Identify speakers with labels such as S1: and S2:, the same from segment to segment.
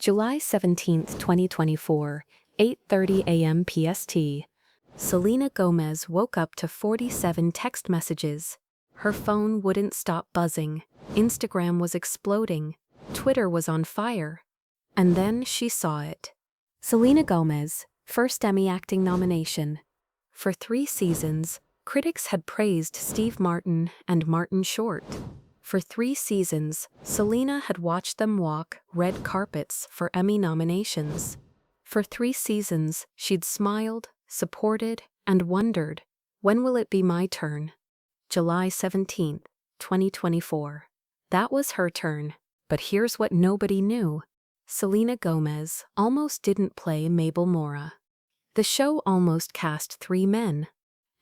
S1: July 17, 2024, 8:30 a.m. PST. Selena Gomez woke up to 47 text messages. Her phone wouldn't stop buzzing. Instagram was exploding. Twitter was on fire. And then she saw it. Selena Gomez, first Emmy acting nomination. For 3 seasons, critics had praised Steve Martin and Martin Short. For 3 seasons, Selena had watched them walk red carpets for Emmy nominations. For 3 seasons, she'd smiled, supported, and wondered, when will it be my turn? July 17, 2024. That was her turn, but here's what nobody knew. Selena Gomez almost didn't play Mabel Mora. The show almost cast 3 men.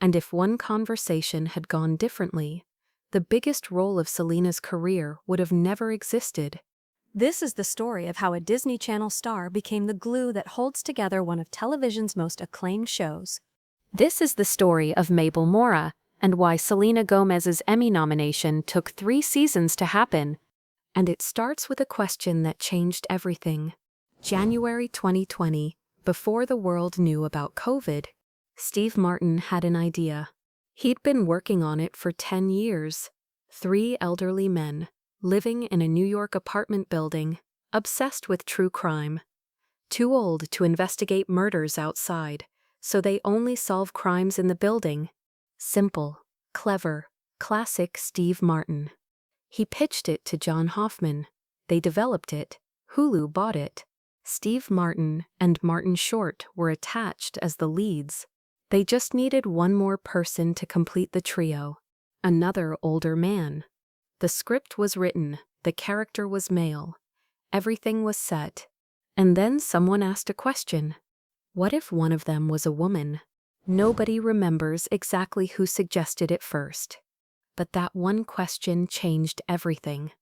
S1: And if one conversation had gone differently, the biggest role of Selena's career would have never existed.
S2: This is the story of how a Disney Channel star became the glue that holds together one of television's most acclaimed shows.
S1: This is the story of Mabel Mora, and why Selena Gomez's Emmy nomination took 3 seasons to happen. And it starts with a question that changed everything. January 2020, before the world knew about COVID, Steve Martin had an idea. He'd been working on it for 10 years. 3 elderly men, living in a New York apartment building, obsessed with true crime. Too old to investigate murders outside, so they only solve crimes in the building. Simple, clever, classic Steve Martin. He pitched it to John Hoffman. They developed it. Hulu bought it. Steve Martin and Martin Short were attached as the leads. They just needed one more person to complete the trio. Another older man. The script was written, the character was male. Everything was set. And then someone asked a question. What if one of them was a woman? Nobody remembers exactly who suggested it first. But that one question changed everything.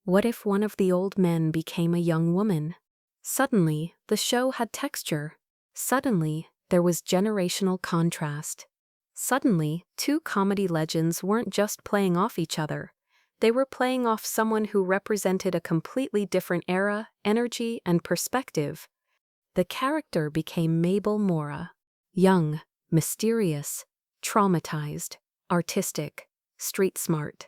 S1: What if one of the old men became a young woman? Suddenly, the show had texture. Suddenly, there was generational contrast. Suddenly, 2 comedy legends weren't just playing off each other. They were playing off someone who represented a completely different era, energy, and perspective. The character became Mabel Mora. Young, mysterious, traumatized, artistic, street smart.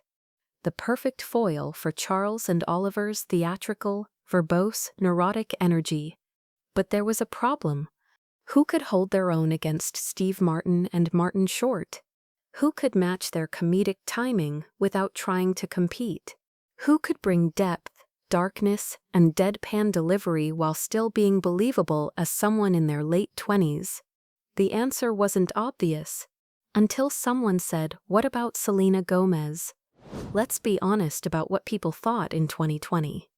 S1: The perfect foil for Charles and Oliver's theatrical, verbose, neurotic energy. But there was a problem. Who could hold their own against Steve Martin and Martin Short? Who could match their comedic timing without trying to compete? Who could bring depth, darkness, and deadpan delivery while still being believable as someone in their late 20s? The answer wasn't obvious. Until someone said, "What about Selena Gomez?" Let's be honest about what people thought in 2020.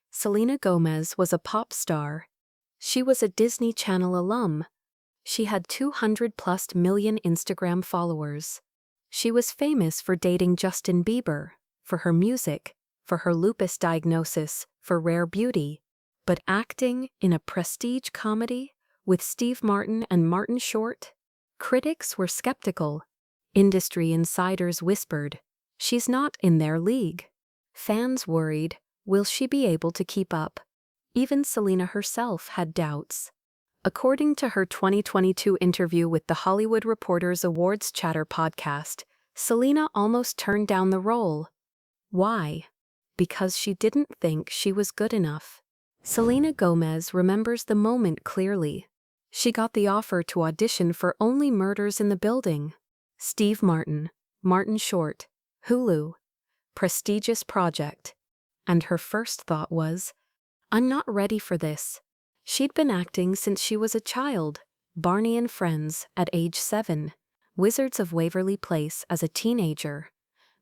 S1: Selena Gomez was a pop star. She was a Disney Channel alum. She had 200+ million Instagram followers. She was famous for dating Justin Bieber, for her music, for her lupus diagnosis, for rare beauty. But acting in a prestige comedy with Steve Martin and Martin Short? Critics were skeptical. Industry insiders whispered, "She's not in their league." Fans worried, will she be able to keep up? Even Selena herself had doubts. According to her 2022 interview with the Hollywood Reporter's Awards Chatter podcast, Selena almost turned down the role. Why? Because she didn't think she was good enough. Selena Gomez remembers the moment clearly. She got the offer to audition for Only Murders in the Building. Steve Martin, Martin Short, Hulu. Prestigious project. And her first thought was, I'm not ready for this. She'd been acting since she was a child. Barney and Friends at age 7. Wizards of Waverly Place as a teenager.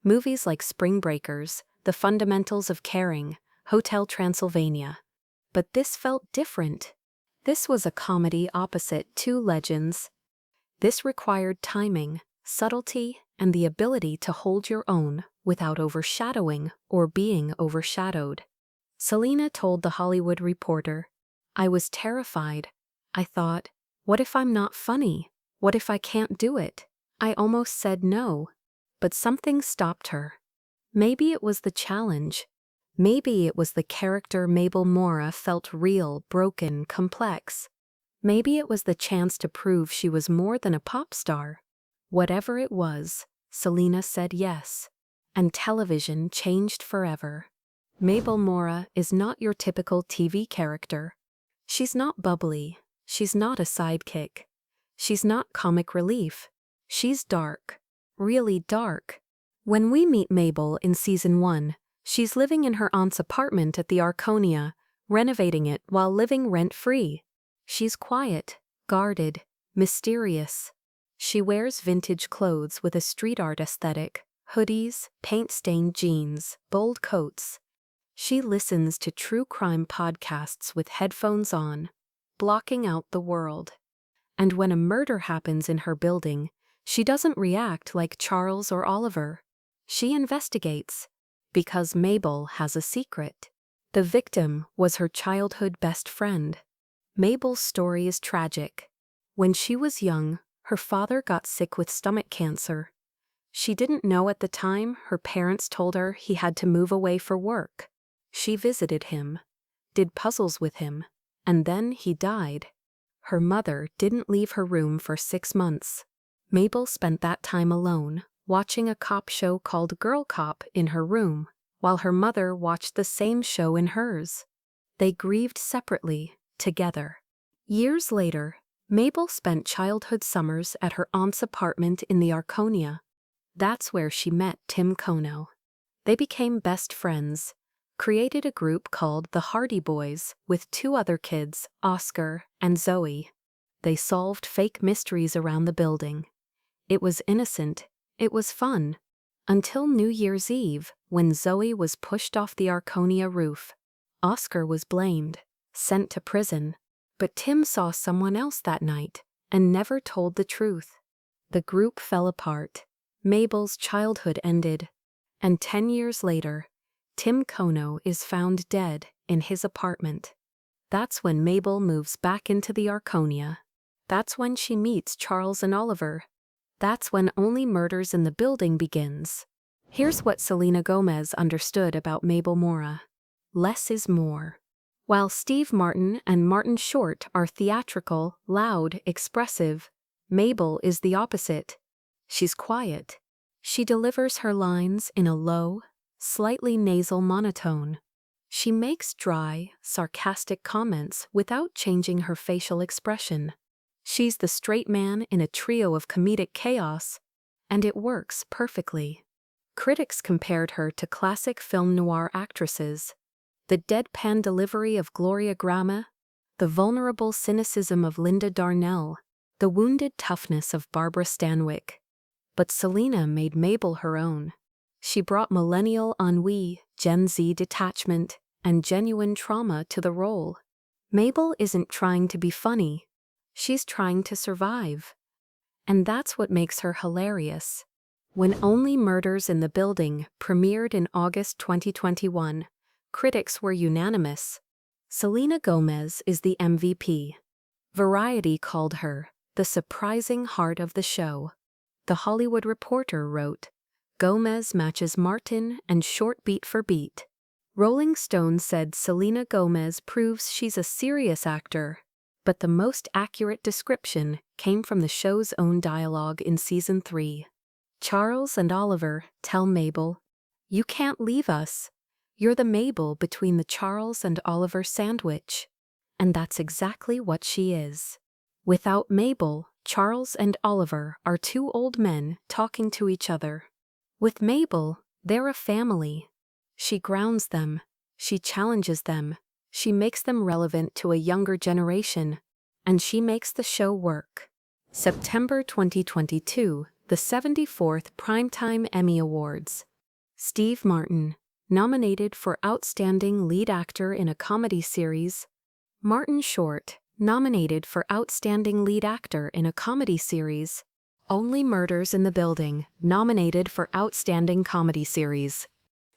S1: Movies like Spring Breakers, The Fundamentals of Caring, Hotel Transylvania. But this felt different. This was a comedy opposite 2 legends. This required timing, subtlety, and the ability to hold your own without overshadowing or being overshadowed. Selena told The Hollywood Reporter, "I was terrified. I thought, what if I'm not funny? What if I can't do it? I almost said no." But something stopped her. Maybe it was the challenge. Maybe it was the character Mabel Mora felt real, broken, complex. Maybe it was the chance to prove she was more than a pop star. Whatever it was, Selena said yes. And television changed forever. Mabel Mora is not your typical TV character. She's not bubbly. She's not a sidekick. She's not comic relief. She's dark. Really dark. When we meet Mabel in season 1, she's living in her aunt's apartment at the Arconia, renovating it while living rent-free. She's quiet, guarded, mysterious. She wears vintage clothes with a street art aesthetic, hoodies, paint-stained jeans, bold coats. She listens to true crime podcasts with headphones on, blocking out the world. And when a murder happens in her building, she doesn't react like Charles or Oliver. She investigates, because Mabel has a secret. The victim was her childhood best friend. Mabel's story is tragic. When she was young, her father got sick with stomach cancer. She didn't know at the time. Her parents told her he had to move away for work. She visited him, did puzzles with him, and then he died. Her mother didn't leave her room for 6 months. Mabel spent that time alone, watching a cop show called Girl Cop in her room, while her mother watched the same show in hers. They grieved separately, together. Years later, Mabel spent childhood summers at her aunt's apartment in the Arconia. That's where she met Tim Kono. They became best friends, created a group called the Hardy Boys with 2 other kids, Oscar and Zoe. They solved fake mysteries around the building. It was innocent, it was fun. Until New Year's Eve, when Zoe was pushed off the Arconia roof. Oscar was blamed, sent to prison. But Tim saw someone else that night and never told the truth. The group fell apart. Mabel's childhood ended. And 10 years later, Tim Kono is found dead in his apartment. That's when Mabel moves back into the Arconia. That's when she meets Charles and Oliver. That's when Only Murders in the Building begins. Here's what Selena Gomez understood about Mabel Mora. Less is more. While Steve Martin and Martin Short are theatrical, loud, expressive, Mabel is the opposite. She's quiet. She delivers her lines in a low, slightly nasal monotone. She makes dry, sarcastic comments without changing her facial expression. She's the straight man in a trio of comedic chaos, and it works perfectly. Critics compared her to classic film noir actresses. The deadpan delivery of Gloria Grama, the vulnerable cynicism of Linda Darnell, the wounded toughness of Barbara Stanwyck. But Selena made Mabel her own. She brought millennial ennui, Gen Z detachment, and genuine trauma to the role. Mabel isn't trying to be funny. She's trying to survive. And that's what makes her hilarious. When Only Murders in the Building premiered in August 2021, critics were unanimous. Selena Gomez is the MVP. Variety called her the surprising heart of the show. The Hollywood Reporter wrote, Gomez matches Martin and Short beat for beat. Rolling Stone said Selena Gomez proves she's a serious actor. But the most accurate description came from the show's own dialogue in season 3. Charles and Oliver tell Mabel, "You can't leave us. You're the Mabel between the Charles and Oliver sandwich." And that's exactly what she is. Without Mabel, Charles and Oliver are 2 old men talking to each other. With Mabel, they're a family. She grounds them. She challenges them. She makes them relevant to a younger generation. And she makes the show work. September 2022, the 74th Primetime Emmy Awards. Steve Martin, nominated for Outstanding Lead Actor in a Comedy Series. Martin Short, nominated for Outstanding Lead Actor in a Comedy Series. Only Murders in the Building, nominated for Outstanding Comedy Series.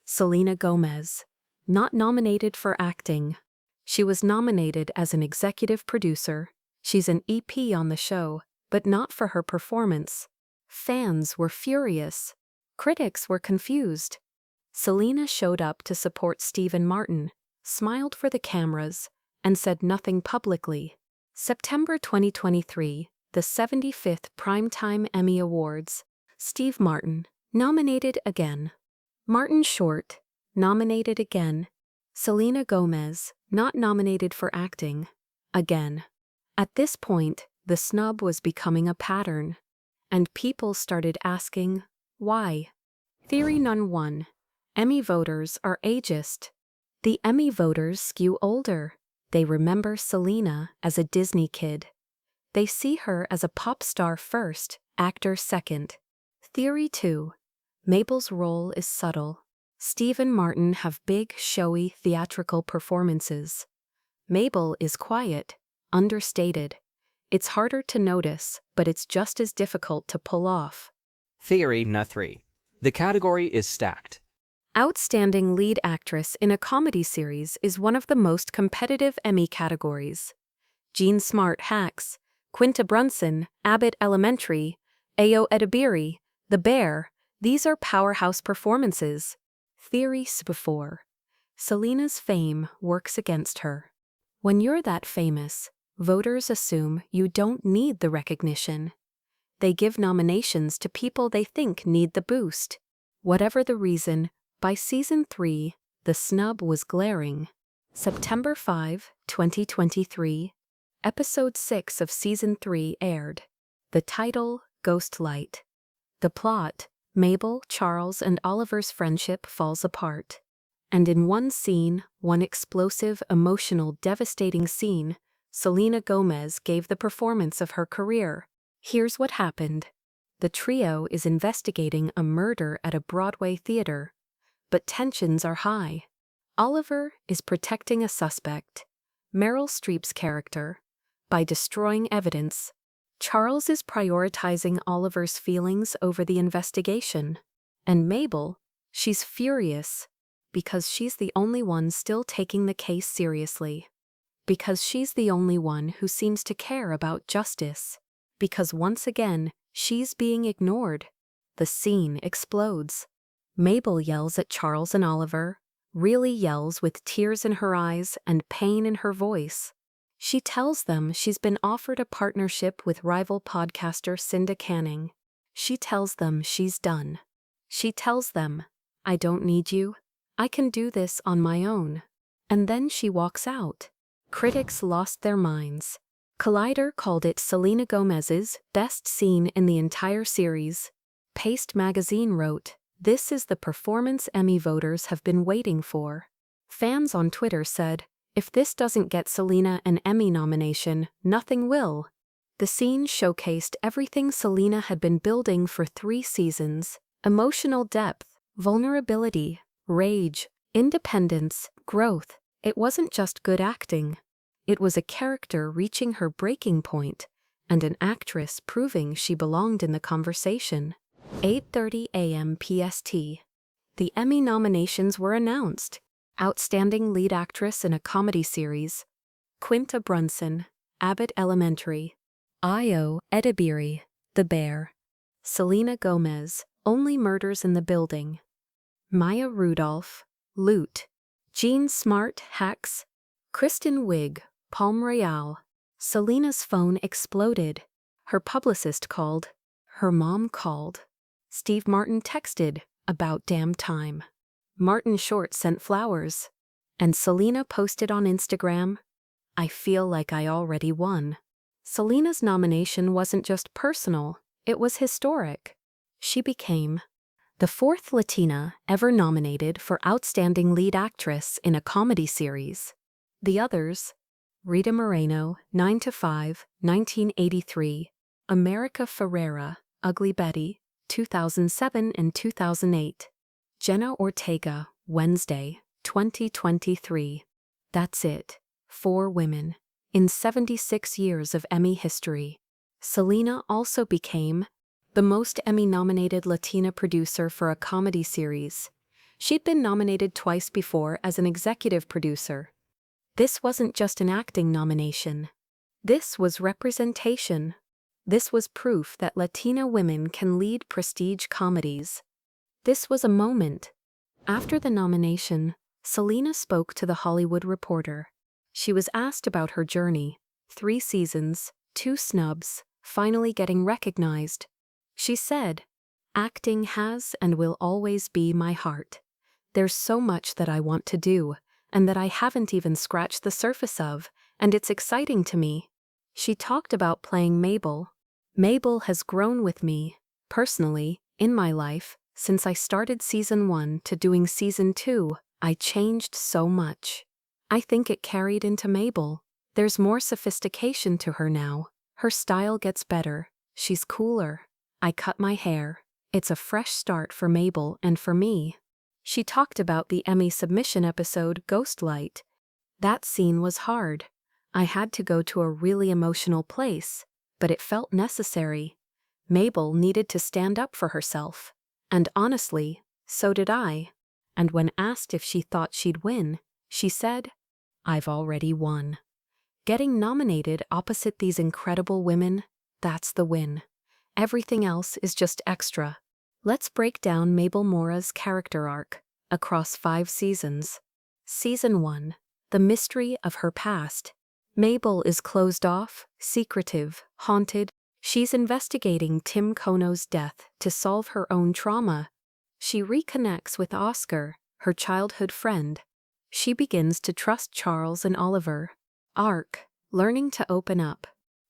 S1: Selena Gomez, not nominated for acting. She was nominated as an executive producer. She's an EP on the show, but not for her performance. Fans were furious. Critics were confused. Selena showed up to support Steve and Martin, smiled for the cameras, and said nothing publicly. September 2023, the 75th Primetime Emmy Awards. Steve Martin, nominated again. Martin Short, nominated again. Selena Gomez, not nominated for acting. Again. At this point, the snub was becoming a pattern, and people started asking, why? Theory None 1. Emmy voters are ageist. The Emmy voters skew older. They remember Selena as a Disney kid. They see her as a pop star first, actor second. Theory 2. Mabel's role is subtle. Steve and Martin have big, showy, theatrical performances. Mabel is quiet, understated. It's harder to notice, but it's just as difficult to pull off.
S3: Theory No. 3. The category is stacked.
S1: Outstanding lead actress in a comedy series is one of the most competitive Emmy categories. Jean Smart Hacks, Quinta Brunson, Abbott Elementary, Ayo Edebiri, The Bear, these are powerhouse performances. Theory 4. Selena's fame works against her. When you're that famous, voters assume you don't need the recognition. They give nominations to people they think need the boost. Whatever the reason, by season 3, the snub was glaring. September 5, 2023, episode 6 of season 3 aired. The title, Ghost Light. The plot, Mabel, Charles, and Oliver's friendship falls apart. And in one scene, one explosive, emotional, devastating scene, Selena Gomez gave the performance of her career. Here's what happened. The trio is investigating a murder at a Broadway theater, but tensions are high. Oliver is protecting a suspect, Meryl Streep's character, by destroying evidence. Charles is prioritizing Oliver's feelings over the investigation. And Mabel, she's furious because she's the only one still taking the case seriously. Because she's the only one who seems to care about justice. Because once again, she's being ignored. The scene explodes. Mabel yells at Charles and Oliver, really yells with tears in her eyes and pain in her voice. She tells them she's been offered a partnership with rival podcaster Cinda Canning. She tells them she's done. She tells them, I don't need you. I can do this on my own. And then she walks out. Critics lost their minds. Collider called it Selena Gomez's best scene in the entire series. Paste magazine wrote, "This is the performance Emmy voters have been waiting for." Fans on Twitter said, "If this doesn't get Selena an Emmy nomination, nothing will." The scene showcased everything Selena had been building for 3 seasons: emotional depth, vulnerability, rage, independence, growth. It wasn't just good acting. It was a character reaching her breaking point, and an actress proving she belonged in the conversation. 8:30 a.m. PST. The Emmy nominations were announced. Outstanding Lead Actress in a Comedy Series, Quinta Brunson, Abbott Elementary. Ayo Edebiri, The Bear. Selena Gomez, Only Murders in the Building. Maya Rudolph, Loot. Jean Smart, Hacks. Kristen Wiig, Palm Royale. Selena's phone exploded. Her publicist called. Her mom called. Steve Martin texted, "About damn time." Martin Short sent flowers. And Selena posted on Instagram, "I feel like I already won." Selena's nomination wasn't just personal, it was historic. She became the 4th Latina ever nominated for Outstanding Lead Actress in a Comedy Series. The others, Rita Moreno, 9 to 5, 1983, America Ferrera, Ugly Betty, 2007 and 2008, Jenna Ortega, Wednesday, 2023. That's it. 4 women. In 76 years of Emmy history. Selena also became the most Emmy-nominated Latina producer for a comedy series. She'd been nominated twice before as an executive producer. This wasn't just an acting nomination. This was representation. This was proof that Latina women can lead prestige comedies. This was a moment. After the nomination, Selena spoke to The Hollywood Reporter. She was asked about her journey, 3 seasons, 2 snubs, finally getting recognized. She said, "Acting has and will always be my heart. There's so much that I want to do, and that I haven't even scratched the surface of, and it's exciting to me." She talked about playing Mabel. "Mabel has grown with me, personally, in my life, since I started season 1 to doing season 2. I changed so much. I think it carried into Mabel. There's more sophistication to her now. Her style gets better. She's cooler. I cut my hair. It's a fresh start for Mabel and for me." She talked about the Emmy submission episode Ghostlight. "That scene was hard. I had to go to a really emotional place, but it felt necessary. Mabel needed to stand up for herself. And honestly, so did I." And when asked if she thought she'd win, she said, "I've already won." Getting nominated opposite these incredible women, that's the win. Everything else is just extra. Let's break down Mabel Mora's character arc across 5 seasons. Season 1, the mystery of her past. Mabel is closed off, secretive, haunted. She's investigating Tim Kono's death to solve her own trauma. She reconnects with Oscar, her childhood friend. She begins to trust Charles and Oliver. Arc, learning to open up.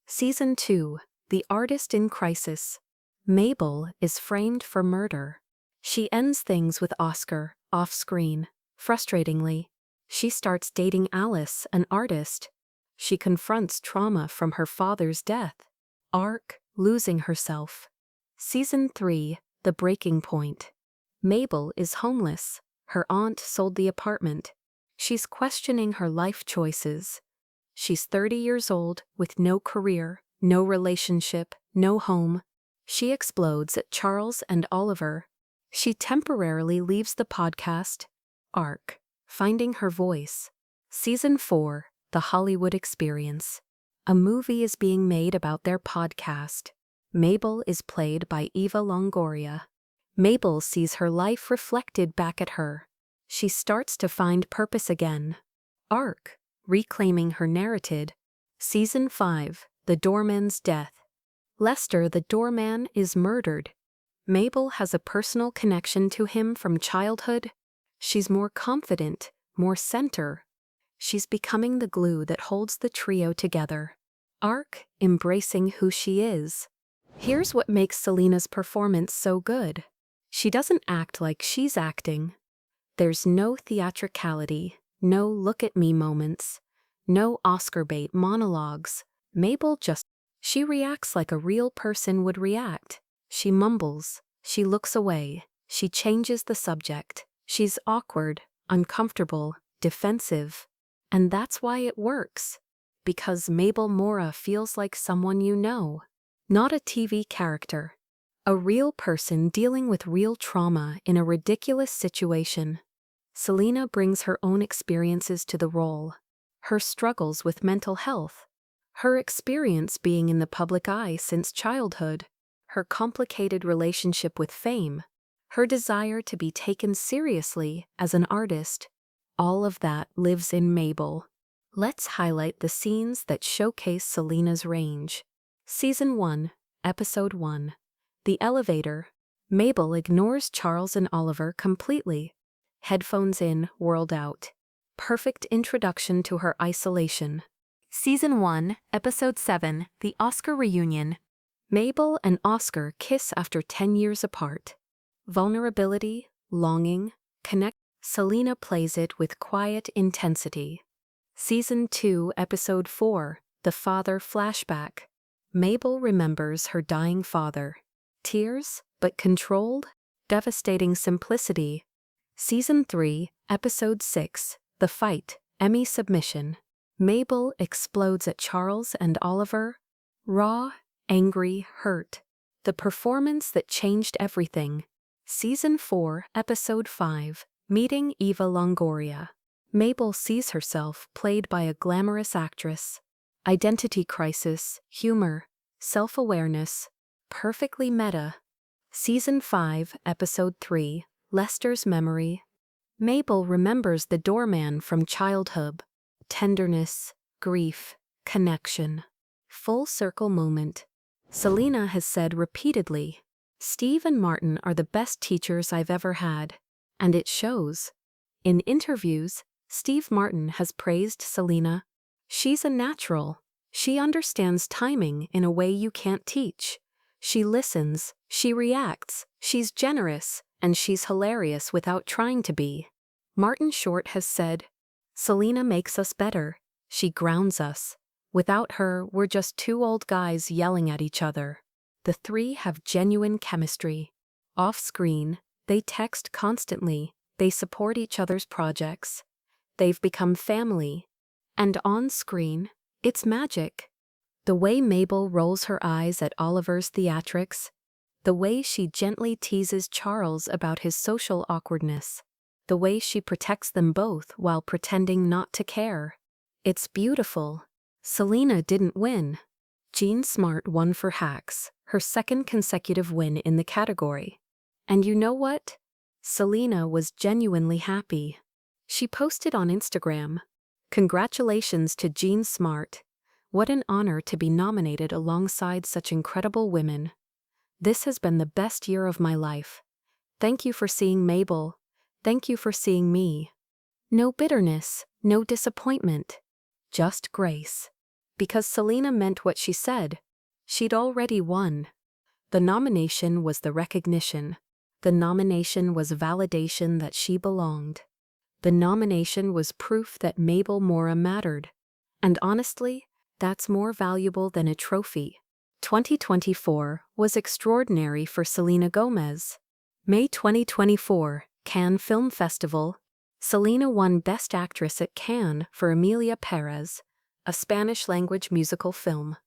S1: Season 2, the artist in crisis. Mabel is framed for murder. She ends things with Oscar, off-screen. Frustratingly, she starts dating Alice, an artist. She confronts trauma from her father's death. Arc, losing herself. Season 3, the breaking point. Mabel is homeless. Her aunt sold the apartment. She's questioning her life choices. She's 30 years old, with no career, no relationship, no home. She explodes at Charles and Oliver. She temporarily leaves the podcast. Arc, finding her voice. Season 4, the Hollywood Experience. A movie is being made about their podcast. Mabel is played by Eva Longoria. Mabel sees her life reflected back at her. She starts to find purpose again. Arc, reclaiming her narrative. Season 5, the doorman's death. Lester the doorman is murdered. Mabel has a personal connection to him from childhood. She's more confident, more center. She's becoming the glue that holds the trio together. Arc, embracing who she is. Here's what makes Selena's performance so good. She doesn't act like she's acting. There's no theatricality, no look-at-me moments, no Oscar bait monologues. Mabel she reacts like a real person would react. She mumbles, she looks away, she changes the subject. She's awkward, uncomfortable, defensive. And that's why it works. Because Mabel Mora feels like someone you know. Not a TV character. A real person dealing with real trauma in a ridiculous situation. Selena brings her own experiences to the role. Her struggles with mental health. Her experience being in the public eye since childhood. Her complicated relationship with fame. Her desire to be taken seriously as an artist. All of that lives in Mabel. Let's highlight the scenes that showcase Selena's range. Season 1, Episode 1. The Elevator. Mabel ignores Charles and Oliver completely. Headphones in, world out. Perfect introduction to her isolation. Season 1, Episode 7, The Oscar Reunion. Mabel and Oscar kiss after 10 years apart. Vulnerability, longing, connect. Selena plays it with quiet intensity. Season 2, Episode 4, The Father Flashback. Mabel remembers her dying father. Tears, but controlled? Devastating simplicity. Season 3, Episode 6, The Fight, Emmy submission. Mabel explodes at Charles and Oliver. Raw, angry, hurt. The performance that changed everything. Season 4, Episode 5, Meeting Eva Longoria. Mabel sees herself played by a glamorous actress. Identity crisis, humor, self-awareness, perfectly meta. Season 5, Episode 3, Lester's Memory. Mabel remembers the doorman from childhood. Tenderness, grief, connection. Full circle moment. Selena has said repeatedly, "Steve and Martin are the best teachers I've ever had." And it shows. In interviews, Steve Martin has praised Selena. "She's a natural. She understands timing in a way you can't teach. She listens, she reacts, she's generous, and she's hilarious without trying to be." Martin Short has said, "Selena makes us better. She grounds us. Without her, we're just two old guys yelling at each other." The three have genuine chemistry. Off-screen, they text constantly, they support each other's projects. They've become family. And on-screen, it's magic. The way Mabel rolls her eyes at Oliver's theatrics, the way she gently teases Charles about his social awkwardness, the way she protects them both while pretending not to care. It's beautiful. Selena didn't win. Jean Smart won for Hacks, her second consecutive win in the category. And you know what? Selena was genuinely happy. She posted on Instagram, "Congratulations to Jean Smart. What an honor to be nominated alongside such incredible women. This has been the best year of my life. Thank you for seeing Mabel. Thank you for seeing me." No bitterness, no disappointment. Just grace. Because Selena meant what she said. She'd already won. The nomination was the recognition. The nomination was validation that she belonged. The nomination was proof that Mabel Mora mattered. And honestly, that's more valuable than a trophy. 2024 was extraordinary for Selena Gomez. May 2024, Cannes Film Festival. Selena won Best Actress at Cannes for Emilia Pérez, a Spanish-language musical film.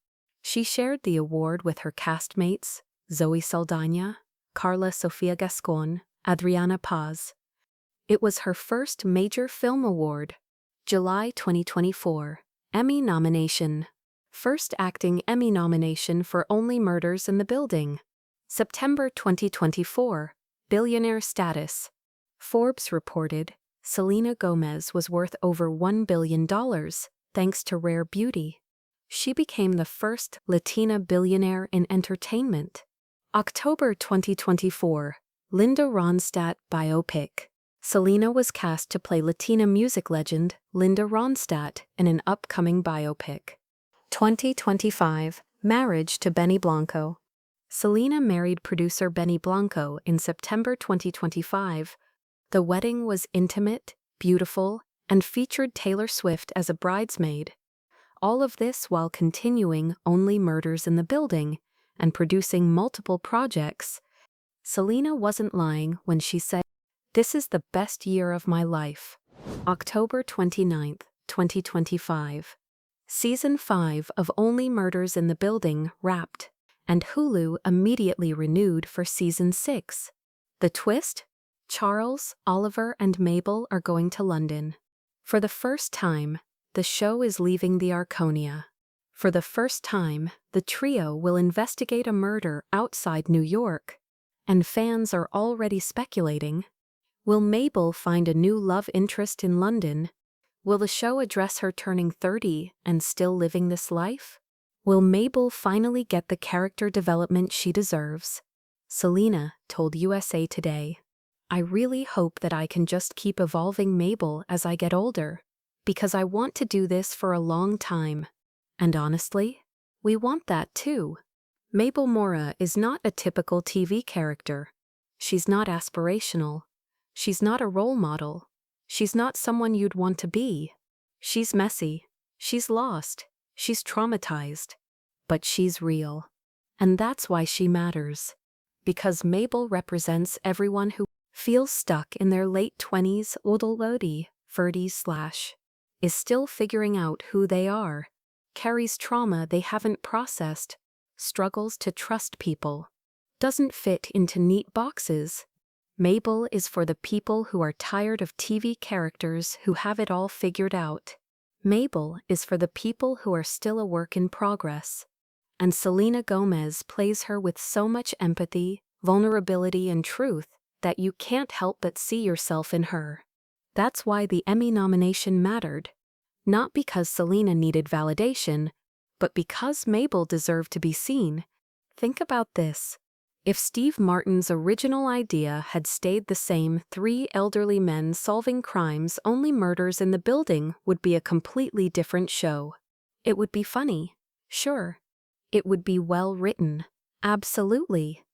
S1: She shared the award with her castmates, Zoe Saldana, Carla Sofia Gascon, Adriana Paz. It was her first major film award. July 2024, Emmy nomination. First acting Emmy nomination for Only Murders in the Building. September 2024, billionaire status. Forbes reported, Selena Gomez was worth over $1 billion, thanks to Rare Beauty. She became the first Latina billionaire in entertainment. October 2024, Linda Ronstadt biopic. Selena was cast to play Latina music legend Linda Ronstadt in an upcoming biopic. 2025, marriage to Benny Blanco. Selena married producer Benny Blanco in September 2025. The wedding was intimate, beautiful, and featured Taylor Swift as a bridesmaid. All of this while continuing Only Murders in the Building and producing multiple projects. Selena wasn't lying when she said, "This is the best year of my life." October 29, 2025. Season 5 of Only Murders in the Building wrapped, and Hulu immediately renewed for Season 6. The twist? Charles, Oliver, and Mabel are going to London. For the first time, the show is leaving the Arconia. For the first time, the trio will investigate a murder outside New York. And fans are already speculating. Will Mabel find a new love interest in London? Will the show address her turning 30 and still living this life? Will Mabel finally get the character development she deserves? Selena told USA Today, "I really hope that I can just keep evolving Mabel as I get older, because I want to do this for a long time. And honestly, we want that too." Mabel Mora is not a typical TV character. She's not aspirational. She's not a role model. She's not someone you'd want to be. She's messy. She's lost. She's traumatized. But she's real. And that's why she matters. Because Mabel represents everyone who feels stuck in their late 20s, odolodi, 30s/ is still figuring out who they are, carries trauma they haven't processed, struggles to trust people, doesn't fit into neat boxes. Mabel is for the people who are tired of TV characters who have it all figured out. Mabel is for the people who are still a work in progress. And Selena Gomez plays her with so much empathy, vulnerability, and truth that you can't help but see yourself in her. That's why the Emmy nomination mattered. Not because Selena needed validation, but because Mabel deserved to be seen. Think about this. If Steve Martin's original idea had stayed the same, 3 elderly men solving crimes, only murders in the building would be a completely different show. It would be funny, sure. It would be well written, absolutely.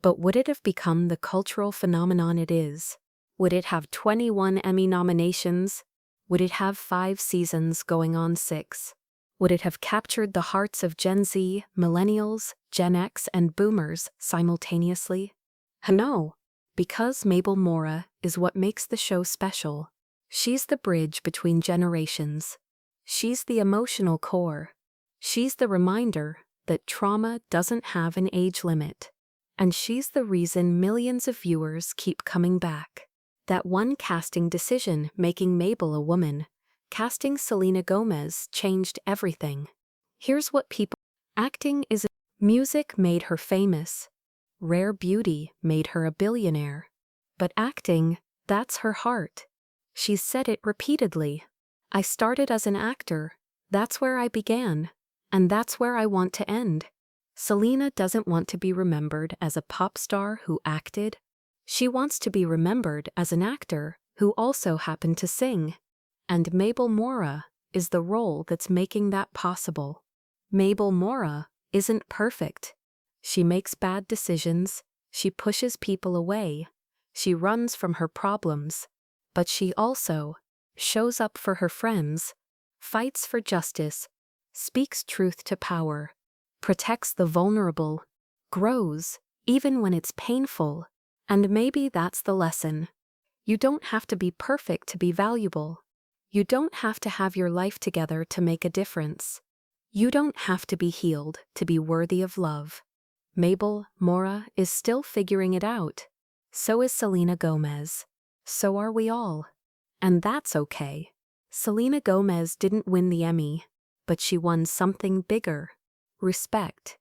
S1: But would it have become the cultural phenomenon it is? Would it have 21 Emmy nominations? Would it have 5 seasons going on 6? Would it have captured the hearts of Gen Z, Millennials, Gen X, and Boomers simultaneously? No, because Mabel Mora is what makes the show special. She's the bridge between generations. She's the emotional core. She's the reminder that trauma doesn't have an age limit. And she's the reason millions of viewers keep coming back. That one casting decision making Mabel a woman, casting Selena Gomez, changed everything. Here's what people... Acting is... Music made her famous. Rare beauty made her a billionaire. But acting, that's her heart. She's said it repeatedly. I started as an actor. That's where I began. And that's where I want to end. Selena doesn't want to be remembered as a pop star who acted. She wants to be remembered as an actor who also happened to sing. And Mabel Mora is the role that's making that possible. Mabel Mora isn't perfect. She makes bad decisions, she pushes people away, she runs from her problems, but she also shows up for her friends, fights for justice, speaks truth to power, protects the vulnerable, grows, even when it's painful. And maybe that's the lesson. You don't have to be perfect to be valuable. You don't have to have your life together to make a difference. You don't have to be healed to be worthy of love. Mabel Mora is still figuring it out. So is Selena Gomez. So are we all. And that's okay. Selena Gomez didn't win the Emmy, but she won something bigger. Respect.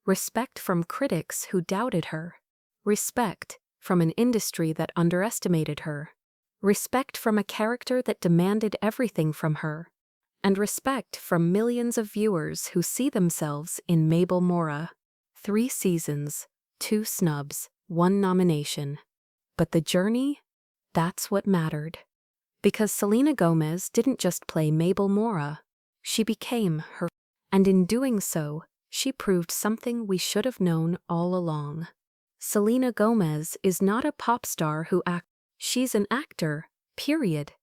S1: Respect from critics who doubted her. Respect from an industry that underestimated her. Respect from a character that demanded everything from her. And respect from millions of viewers who see themselves in Mabel Mora. 3 seasons, 2 snubs, 1 nomination. But the journey? That's what mattered. Because Selena Gomez didn't just play Mabel Mora. She became her. And in doing so, she proved something we should have known all along. Selena Gomez is not a pop star who acts. She's an actor, period.